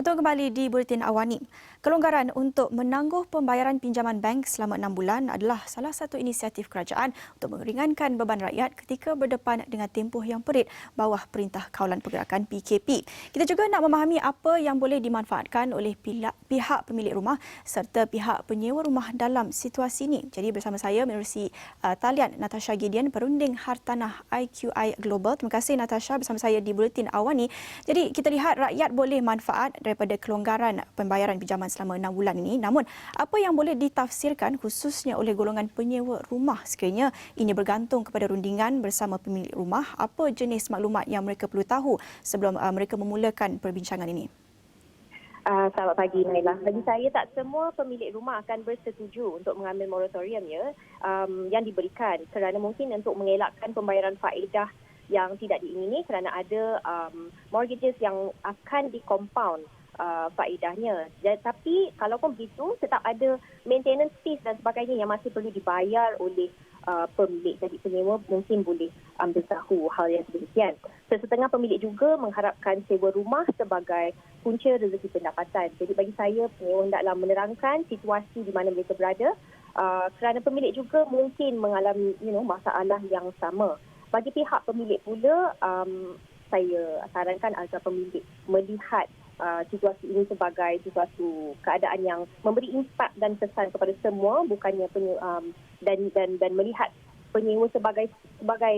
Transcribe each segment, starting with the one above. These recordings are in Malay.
Betul kembali di Buletin Awani. Kelonggaran untuk menangguh pembayaran pinjaman bank selama 6 bulan adalah salah satu inisiatif kerajaan untuk meringankan beban rakyat ketika berdepan dengan tempoh yang perit bawah Perintah Kawalan Pergerakan PKP. Kita juga nak memahami apa yang boleh dimanfaatkan oleh pihak pemilik rumah serta pihak penyewa rumah dalam situasi ini. Jadi bersama saya menerusi talian Natasha Gideon, perunding hartanah IQI Global. Terima kasih Natasha bersama saya di Buletin Awani. Jadi kita lihat rakyat boleh manfaat daripada kelonggaran pembayaran pinjaman selama 6 bulan ini. Namun, apa yang boleh ditafsirkan khususnya oleh golongan penyewa rumah sekiranya ini bergantung kepada rundingan bersama pemilik rumah, apa jenis maklumat yang mereka perlu tahu sebelum mereka memulakan perbincangan ini? Selamat pagi, Naila. Bagi saya, tak semua pemilik rumah akan bersetuju untuk mengambil moratorium yang diberikan kerana mungkin untuk mengelakkan pembayaran faedah yang tidak diingini kerana ada mortgages yang akan di-compound faedahnya. Tapi kalau pun begitu, tetap ada maintenance fees dan sebagainya yang masih perlu dibayar oleh pemilik. Jadi penyewa mungkin boleh ambil tahu hal yang demikian. Sesetengah pemilik juga mengharapkan sewa rumah sebagai punca rezeki pendapatan. Jadi bagi saya, penyewa hendaklah menerangkan situasi di mana mereka berada kerana pemilik juga mungkin mengalami masalah yang sama. Bagi pihak pemilik pula, saya sarankan agar pemilik melihat situasi ini sebagai sesuatu keadaan yang memberi impak dan kesan kepada semua, bukannya dan melihat penyewa sebagai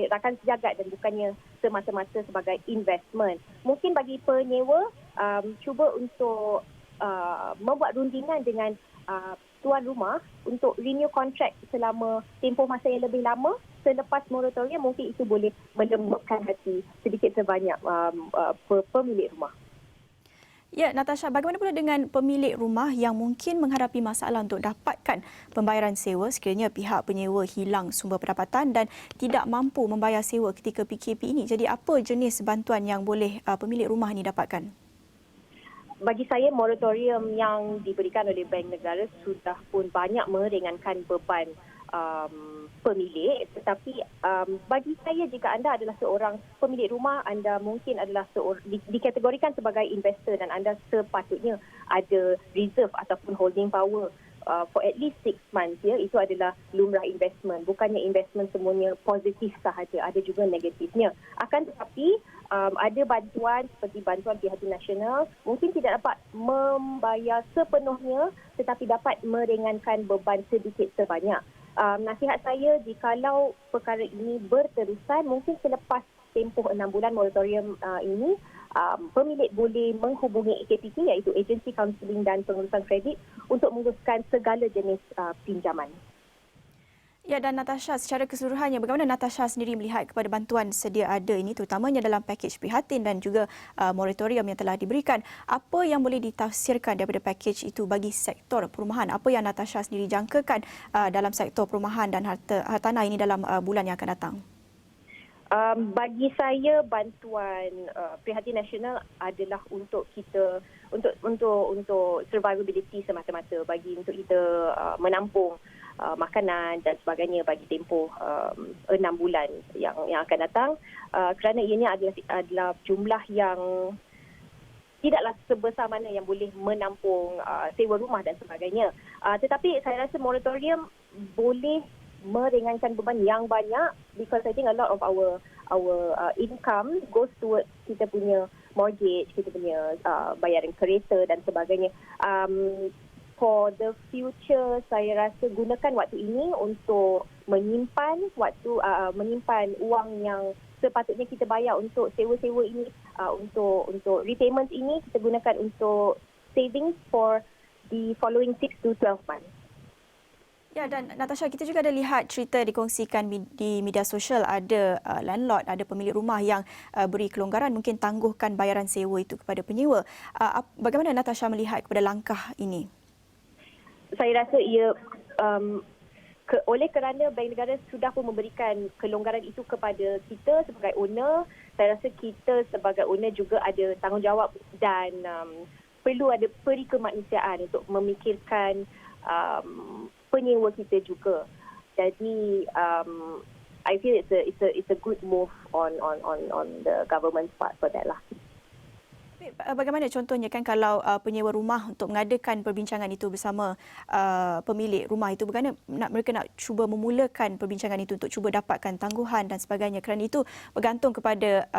rakan sejagat dan bukannya semata-mata sebagai investment. Mungkin bagi penyewa, cuba untuk membuat rundingan dengan tuan rumah untuk renew kontrak selama tempoh masa yang lebih lama selepas moratorium. Mungkin itu boleh melembutkan hati sedikit sebanyak pemilik rumah. Ya, Natasha, bagaimana pula dengan pemilik rumah yang mungkin menghadapi masalah untuk dapatkan pembayaran sewa sekiranya pihak penyewa hilang sumber pendapatan dan tidak mampu membayar sewa ketika PKP ini? Jadi apa jenis bantuan yang boleh pemilik rumah ini dapatkan? Bagi saya, moratorium yang diberikan oleh Bank Negara sudah pun banyak meringankan beban pemilik. Tetapi bagi saya, jika anda adalah seorang pemilik rumah, anda mungkin adalah dikategorikan sebagai investor dan anda sepatutnya ada reserve ataupun holding power for at least 6 months. Itu adalah lumrah investment. Bukannya investment semuanya positif sahaja, ada juga negatifnya. Akan tetapi ada bantuan seperti bantuan PHT Nasional mungkin tidak dapat membayar sepenuhnya tetapi dapat meringankan beban sedikit sebanyak. Nasihat saya, jikalau perkara ini berterusan, mungkin selepas tempoh 6 bulan moratorium ini, pemilik boleh menghubungi AKPP iaitu Agensi Kaunseling dan Pengurusan Kredit untuk menguruskan segala jenis pinjaman. Ya, dan Natasha, secara keseluruhannya, bagaimana Natasha sendiri melihat kepada bantuan sedia ada ini, terutamanya dalam pakej prihatin dan juga moratorium yang telah diberikan? Apa yang boleh ditafsirkan daripada pakej itu bagi sektor perumahan? Apa yang Natasha sendiri jangkakan dalam sektor perumahan dan hartanah ini dalam bulan yang akan datang? Bagi saya, bantuan Prihatin Nasional adalah untuk kita untuk survivability semata-mata, bagi untuk kita menampung makanan dan sebagainya bagi tempoh 6 bulan yang akan datang, kerana ianya adalah jumlah yang tidaklah sebesar mana yang boleh menampung sewa rumah dan sebagainya. Tetapi saya rasa moratorium boleh meringankan beban yang banyak, because I think a lot of our income goes towards kita punya mortgage, kita punya bayaran kereta dan sebagainya. For the future, saya rasa gunakan waktu ini untuk menyimpan menyimpan wang yang sepatutnya kita bayar untuk sewa-sewa ini, untuk repayments ini kita gunakan untuk savings for the following 6 to 12 months. Ya, dan Natasha, kita juga ada lihat cerita dikongsikan di media sosial, ada landlord, ada pemilik rumah yang beri kelonggaran, mungkin tangguhkan bayaran sewa itu kepada penyewa. Bagaimana Natasha melihat kepada langkah ini? Saya rasa ia oleh kerana Bank Negara sudah pun memberikan kelonggaran itu kepada kita sebagai owner, saya rasa kita sebagai owner juga ada tanggungjawab dan perlu ada peri kemanusiaan untuk memikirkan penyewa kita juga. Jadi I feel it's a good move on the government's part for that lah. Bagaimana contohnya kan kalau penyewa rumah untuk mengadakan perbincangan itu bersama pemilik rumah itu, bagaimana mereka nak cuba memulakan perbincangan itu untuk cuba dapatkan tangguhan dan sebagainya, kerana itu bergantung kepada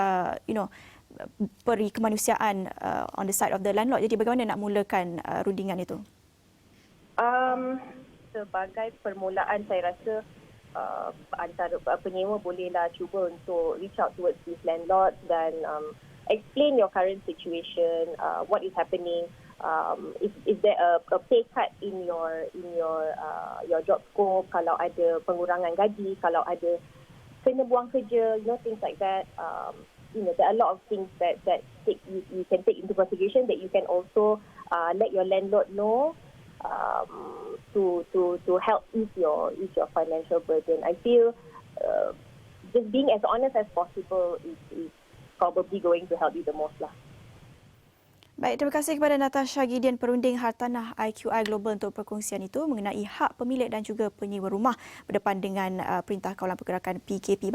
peri kemanusiaan on the side of the landlord. Jadi bagaimana nak mulakan rundingan itu? Sebagai permulaan saya rasa antara penyewa bolehlah cuba untuk reach out towards this landlord dan explain your current situation, what is happening, is there a pay cut in your job scope, kalau ada pengurangan gaji, kalau ada kena buang kerja, things like that. There are a lot of things that you can take into consideration that you can also let your landlord know to help ease your financial burden. I feel just being as honest as possible is probably going to help you the most lah. Baik, terima kasih kepada Natasha Gideon, perunding hartanah IQI Global untuk perkongsian itu mengenai hak pemilik dan juga penyewa rumah berdepan dengan Perintah Kawalan Pergerakan PKP.